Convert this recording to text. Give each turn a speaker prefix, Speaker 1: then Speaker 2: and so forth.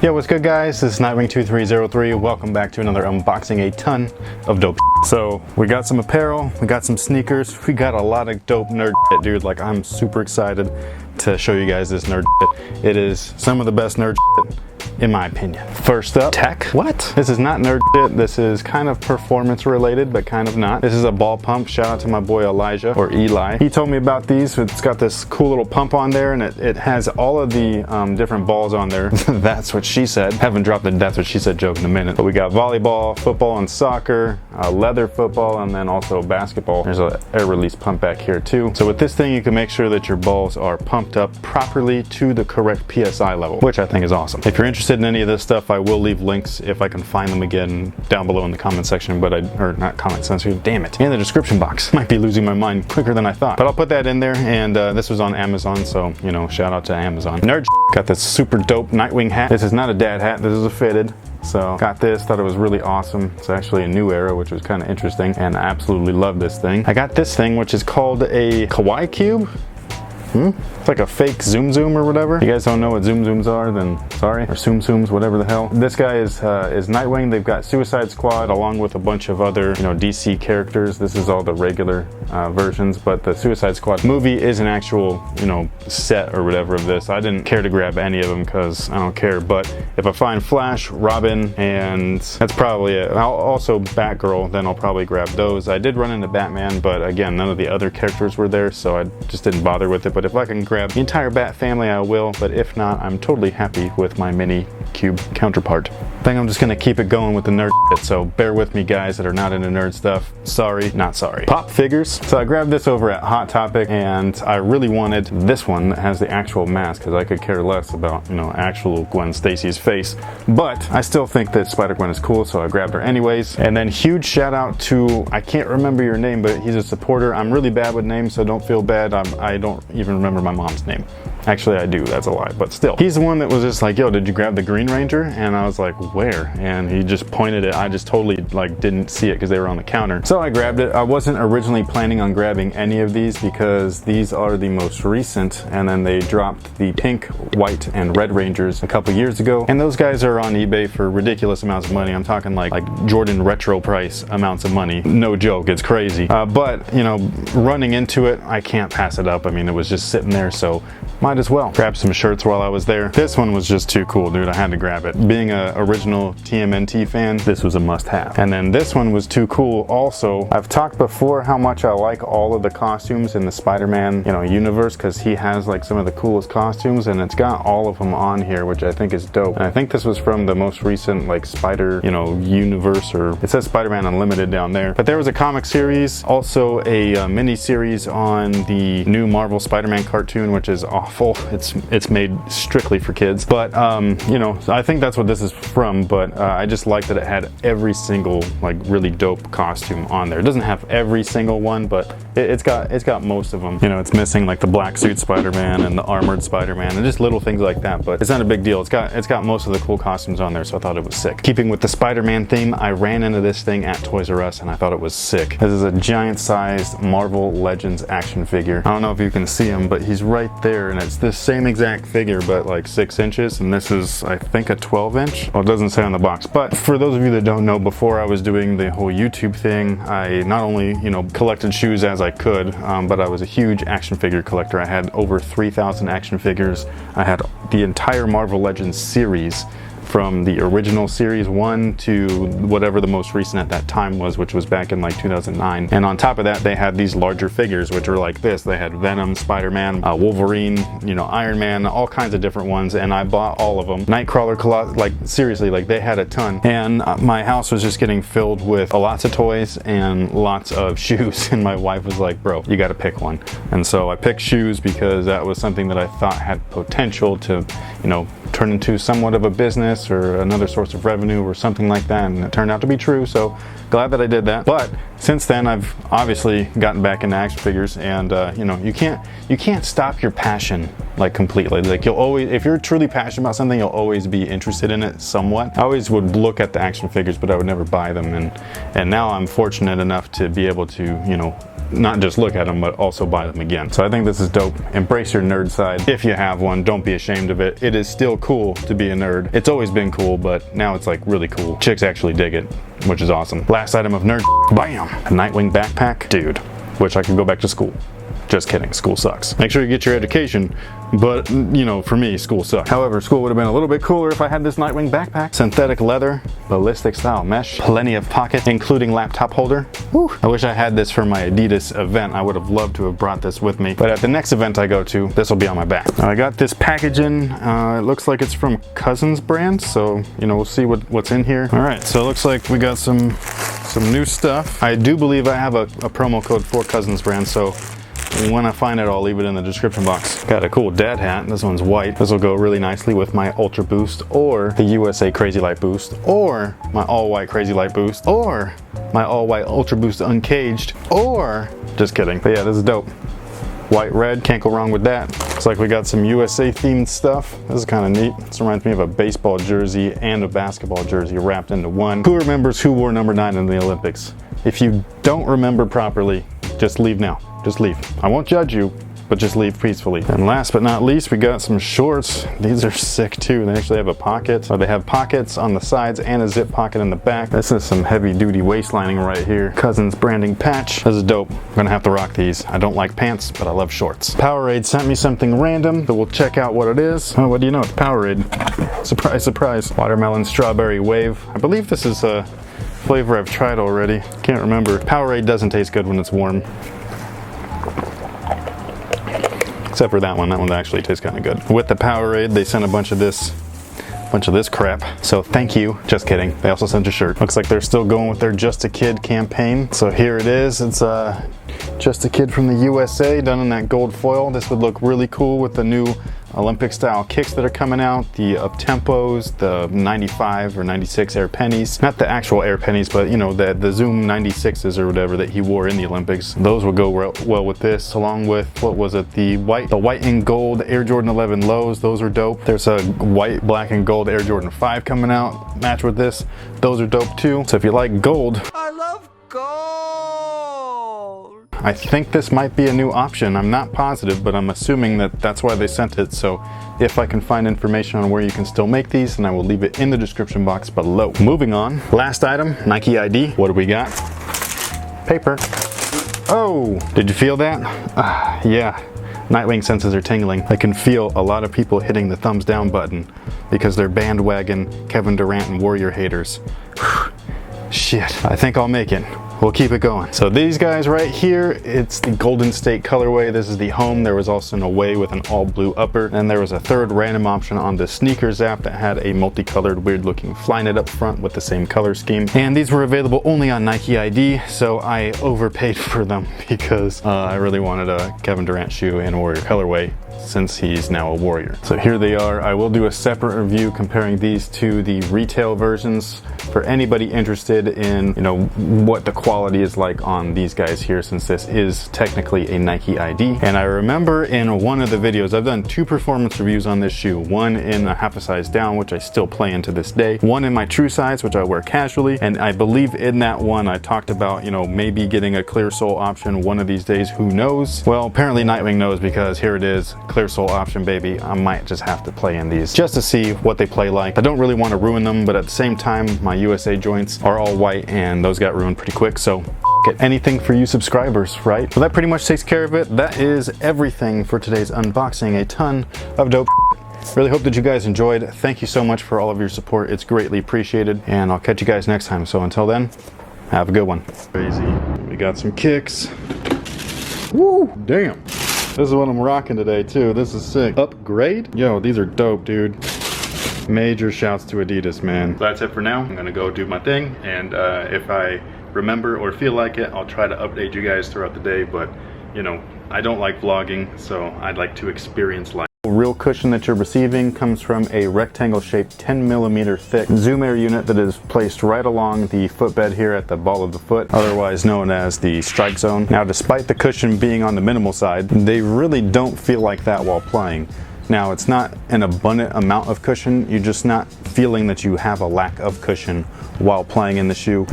Speaker 1: Yo, what's good guys? This is Nightwing2303. Welcome back to another unboxing. A ton of dope. So we got some apparel, we got some sneakers, we got a lot of dope nerd shit, dude. Like, I'm super excited to show you guys this nerd shit. It is some of the best nerd shit in my opinion. First up, tech. What? This is not nerd shit. This is kind of performance related, but kind of not. This is a ball pump. Shout out to my boy Elijah, or Eli. He told me about these. It's got this cool little pump on there, and it has all of the different balls on there. That's what she said. Haven't dropped the that's what she said joke in a minute. But we got volleyball, football and soccer, leather football, and then also basketball. There's an air release pump back here too. So with this thing, you can make sure that your balls are pumped up properly to the correct PSI level, which I think is awesome. If you're interested in any of this stuff, I will leave links if I can find them again down below in the comment section, or not comment section, damn it, in the description box. Might be losing my mind quicker than I thought, but I'll put that in there. And this was on Amazon, so you know, shout out to Amazon. Nerd got this super dope Nightwing hat. This is not a dad hat, this is a fitted. So got this, thought it was really awesome. It's actually a new era, which was kind of interesting, and I absolutely love this thing. I got this thing, which is called a Kawaii Cube. It's like a fake Zoom Zoom or whatever. If you guys don't know what Zoom Zooms are, then sorry. Or Zoom Zooms, whatever the hell. This guy is Nightwing. They've got Suicide Squad along with a bunch of other, you know, DC characters. This is all the regular versions, but the Suicide Squad movie is an actual, you know, set or whatever of this. I didn't care to grab any of them because I don't care, but if I find Flash, Robin, and that's probably it. Also Batgirl, then I'll probably grab those. I did run into Batman, but again, none of the other characters were there, so I just didn't bother with it. But if I can grab the entire Bat family, I will, but if not, I'm totally happy with my mini cube counterpart. I think I'm just gonna keep it going with the nerd shit, so bear with me guys that are not into nerd stuff. Sorry, not sorry. Pop figures. So I grabbed this over at Hot Topic, and I really wanted this one that has the actual mask, because I could care less about, you know, actual Gwen Stacy's face, but I still think that Spider-Gwen is cool, so I grabbed her anyways. And then huge shout out to, I can't remember your name, but he's a supporter. I'm really bad with names, so don't feel bad. I don't even remember my mom's name. Actually, I do, that's a lie, but still. He's the one that was just like, yo, did you grab the Green Ranger? And I was like, where? And he just pointed it. I just totally like didn't see it because they were on the counter. So I grabbed it. I wasn't originally planning on grabbing any of these because these are the most recent, and then they dropped the pink, white, and red Rangers a couple years ago. And those guys are on eBay for ridiculous amounts of money. I'm talking like Jordan retro price amounts of money. No joke, it's crazy. But, you know, running into it, I can't pass it up. I mean, it was just sitting there, so might as well grab some shirts while I was there. This one was just too cool, dude. I had to grab it. Being a original TMNT fan, this was a must-have. And then this one was too cool also. I've talked before how much I like all of the costumes in the Spider-Man, you know, universe, because he has like some of the coolest costumes, and it's got all of them on here, which I think is dope. And I think this was from the most recent like Spider, you know, universe, or it says SpiderMan Unlimited down there. But there was a comic series, also a mini series on the new Marvel Spider-Man cartoon, which is awful. It's made strictly for kids, but you know, I think that's what this is from. But I just like that it had every single like really dope costume on there. It doesn't have every single one, but it's got most of them. You know, it's missing like the black suit Spider-Man and the armored Spider-Man and just little things like that, but it's not a big deal. It's got most of the cool costumes on there, so I thought it was sick. Keeping with the Spider-Man theme, I ran into this thing at Toys R Us and I thought it was sick. This is a giant sized Marvel Legends action figure. I don't know if you can see him, but he's right there, and it's this same exact figure but like 6 inches, and this is I think a 12-inch. Well, it doesn't say on the box, but for those of you that don't know, before I was doing the whole YouTube thing, I not only, you know, collected shoes as I could, but I was a huge action figure collector. I had over 3,000 action figures. I had the entire Marvel Legends series, from the original series 1 to whatever the most recent at that time was, which was back in like 2009. And on top of that, they had these larger figures, which were like this. They had Venom, Spider-Man, Wolverine, you know, Iron Man, all kinds of different ones, and I bought all of them. Nightcrawler, like seriously, like they had a ton. And my house was just getting filled with lots of toys and lots of shoes, and my wife was like, bro, you gotta pick one. And so I picked shoes because that was something that I thought had potential to, you know, turn into somewhat of a business or another source of revenue or something like that, and it turned out to be true, so glad that I did that. But since then I've obviously gotten back into action figures, and you know, you can't stop your passion like completely. Like you'll always, if you're truly passionate about something, you'll always be interested in it somewhat. I always would look at the action figures, but I would never buy them, and now I'm fortunate enough to be able to, you know, not just look at them, but also buy them again. So I think this is dope. Embrace your nerd side. If you have one, don't be ashamed of it. It is still cool to be a nerd. It's always been cool, but now it's like really cool. Chicks actually dig it, which is awesome. Last item of nerd, bam! A Nightwing backpack. Dude, wish I could go back to school. Just kidding, school sucks. Make sure you get your education, but you know, for me, school sucks. However, school would have been a little bit cooler if I had this Nightwing backpack. Synthetic leather, ballistic style mesh, plenty of pockets, including laptop holder. Whew. I wish I had this for my Adidas event. I would have loved to have brought this with me, but at the next event I go to, this will be on my back. Now, I got this packaging. It looks like it's from Cousins brand, so you know, we'll see what's in here. All right, so it looks like we got some new stuff. I do believe I have a promo code for Cousins brand, so when I find it, I'll leave it in the description box. Got a cool dad hat. This one's white. This will go really nicely with my Ultra Boost, or the USA Crazy Light Boost, or my all-white Crazy Light Boost, or my all-white Ultra Boost Uncaged, or... just kidding. But yeah, this is dope. White, red, can't go wrong with that. Looks like we got some USA themed stuff. This is kind of neat. This reminds me of a baseball jersey and a basketball jersey wrapped into one. Who remembers who wore number 9 in the Olympics? If you don't remember properly, just leave now. Just leave. I won't judge you, but just leave peacefully. And last but not least, we got some shorts. These are sick too. They actually have a pocket. So they have pockets on the sides and a zip pocket in the back. This is some heavy duty waistlining right here. Cousins branding patch. This is dope. I'm gonna have to rock these. I don't like pants, but I love shorts. Powerade sent me something random, but we'll check out what it is. Oh, what do you know? It's Powerade. Surprise, surprise. Watermelon strawberry wave. I believe this is a flavor I've tried already. Can't remember. Powerade doesn't taste good when it's warm. Except for that one actually tastes kind of good. With the Powerade, they sent a bunch of this crap. So thank you. Just kidding. They also sent a shirt. Looks like they're still going with their Just a Kid campaign. So here it is. It's Just a Kid from the USA, done in that gold foil. This would look really cool with the new Olympic style kicks that are coming out, the up-tempos, the 95 or 96 air pennies. Not the actual air pennies, but you know, the Zoom 96s or whatever that he wore in the Olympics. Those would go well with this, along with, what was it, the white and gold Air Jordan 11 lows. Those are dope. There's a white, black, and gold Air Jordan 5 coming out, match with this. Those are dope too. So if you like gold,
Speaker 2: I love gold.
Speaker 1: I think this might be a new option. I'm not positive, but I'm assuming that that's why they sent it. So if I can find information on where you can still make these, then I will leave it in the description box below. Moving on, last item, Nike ID. What do we got? Paper. Oh, did you feel that? Yeah, Nightwing senses are tingling. I can feel a lot of people hitting the thumbs down button because they're bandwagon Kevin Durant and Warrior haters. Shit, I think I'll make it. We'll keep it going. So these guys right here, it's the Golden State colorway. This is the home. There was also an away with an all blue upper. And there was a third random option on the sneakers app that had a multicolored weird looking Flyknit up front with the same color scheme. And these were available only on Nike ID. So I overpaid for them because I really wanted a Kevin Durant shoe in Warrior colorway, since he's now a Warrior. So here they are. I will do a separate review comparing these to the retail versions for anybody interested in, you know, what the quality is like on these guys here, since this is technically a Nike ID. And I remember in one of the videos, I've done 2 performance reviews on this shoe, one in a half a size down, which I still play in to this day, one in my true size, which I wear casually. And I believe in that one, I talked about, you know, maybe getting a clear sole option one of these days, who knows? Well, apparently Nightwing knows, because here it is. Clear sole option, baby. I might just have to play in these just to see what they play like. I don't really want to ruin them, but at the same time, my USA joints are all white and those got ruined pretty quick, so get anything for you subscribers, right? So that pretty much takes care of it. That is everything for today's unboxing. A ton of dope. Really hope that you guys enjoyed. Thank you so much for all of your support. It's greatly appreciated, and I'll catch you guys next time. So until then, have a good one. Crazy. We got some kicks. Woo! Damn. This is what I'm rocking today too. This is sick. Upgrade? Yo, these are dope, dude. Major shouts to Adidas, man. That's it for now. I'm gonna go do my thing, and if I remember or feel like it, I'll try to update you guys throughout the day, but you know, I don't like vlogging, so I'd like to experience life. The real cushion that you're receiving comes from a rectangle shaped 10mm thick Zoom Air unit that is placed right along the footbed here at the ball of the foot, otherwise known as the strike zone. Now, despite the cushion being on the minimal side, they really don't feel like that while playing. Now, it's not an abundant amount of cushion, you're just not feeling that you have a lack of cushion while playing in the shoe. And